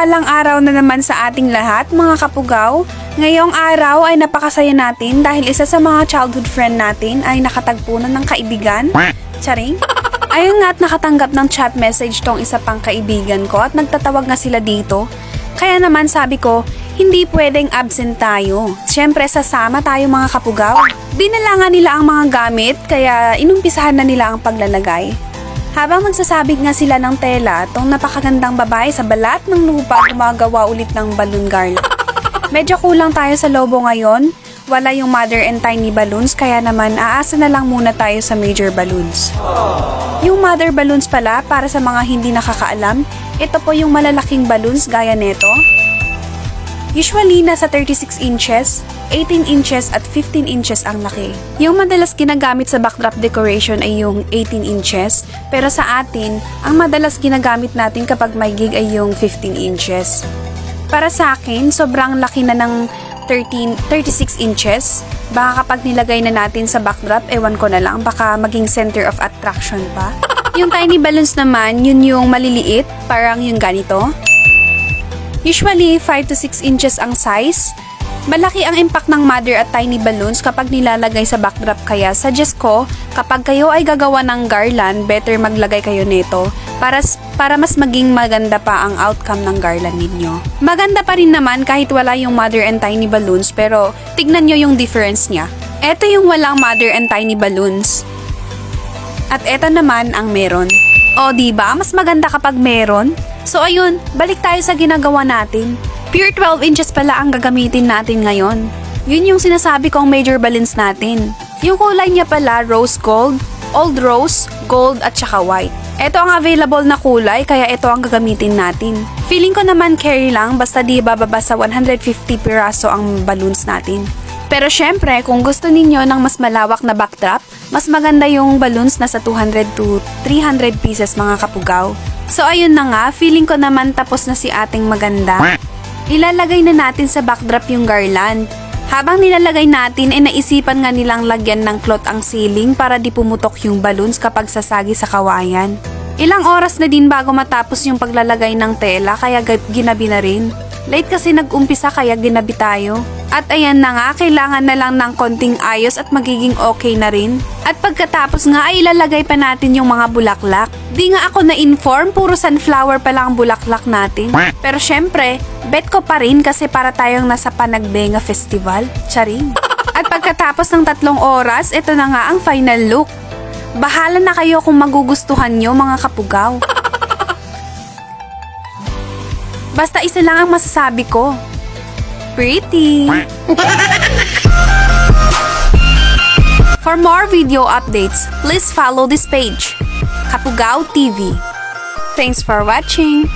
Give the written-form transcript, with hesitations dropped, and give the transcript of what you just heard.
Mapagpalang araw na naman sa ating lahat mga kapugaw. Ngayong araw ay napakasaya natin dahil isa sa mga childhood friend natin ay nakatagpo na ng kaibigan. Charing? Ayun nga at nakatanggap ng chat message tong isa pang kaibigan ko at nagtatawag nga sila dito. Kaya naman sabi ko, hindi pwedeng absent tayo. Siyempre sasama tayo mga kapugaw. Dinala nga nila ang mga gamit kaya inumpisahan na nila ang paglalagay. Habang magsasabit nga sila ng tela, tong napakagandang babae sa balat ng lupa gumagawa ulit ng balloon garland. Medyo kulang tayo sa lobo ngayon. Wala yung mother and tiny balloons kaya naman aasa na lang muna tayo sa major balloons. Yung mother balloons pala para sa mga hindi nakakaalam, ito po yung malalaking balloons gaya neto. Usually nasa 36 inches, 18 inches at 15 inches ang laki. Yung madalas ginagamit sa backdrop decoration ay yung 18 inches, pero sa atin, ang madalas ginagamit natin kapag may gig ay yung 15 inches. Para sa akin, sobrang laki na ng 36 inches. Baka kapag nilagay na natin sa backdrop, ewan ko na lang, baka maging center of attraction pa. Yung tiny balloons naman, yun yung maliliit, parang yung ganito. Usually, 5 to 6 inches ang size. Malaki ang impact ng mother at tiny balloons kapag nilalagay sa backdrop kaya suggest ko, kapag kayo ay gagawa ng garland, better maglagay kayo nito para mas maging maganda pa ang outcome ng garland ninyo. Maganda pa rin naman kahit wala yung mother and tiny balloons pero tignan nyo yung difference niya. Ito yung walang mother and tiny balloons. At ito naman ang meron. O diba, mas maganda kapag meron? So ayun, balik tayo sa ginagawa natin. Pure 12 inches pala ang gagamitin natin ngayon. Yun yung sinasabi kong major balloons natin. Yung kulay niya pala rose gold, old rose, gold at saka white. Ito ang available na kulay kaya ito ang gagamitin natin. Feeling ko naman carry lang basta di bababa sa 150 piraso ang balloons natin. Pero syempre kung gusto ninyo ng mas malawak na backdrop, mas maganda yung balloons na sa 200 to 300 pieces mga kapugaw. So ayun na nga, feeling ko naman tapos na si ating maganda. Ilalagay na natin sa backdrop yung garland. Habang nilalagay natin ay naisipan nga nilang lagyan ng cloth ang ceiling para di pumutok yung balloons kapag sasagi sa kawayan. Ilang oras na din bago matapos yung paglalagay ng tela kaya ginabi na rin. Late kasi nag-umpisa kaya ginabi tayo. At ayan na nga, kailangan na lang ng konting ayos at magiging okay na rin. At pagkatapos nga ay ilalagay pa natin yung mga bulaklak. Di nga ako na-inform, puro sunflower pa lang ang bulaklak natin. Pero syempre, bet ko pa rin kasi para tayong nasa Panagbenga Festival. Charing. At pagkatapos ng 3 oras, ito na nga ang final look. Bahala na kayo kung magugustuhan nyo mga kapugaw. Basta isa lang ang masasabi ko. Pretty! For more video updates, please follow this page, Kapugaw TV. Thanks for watching!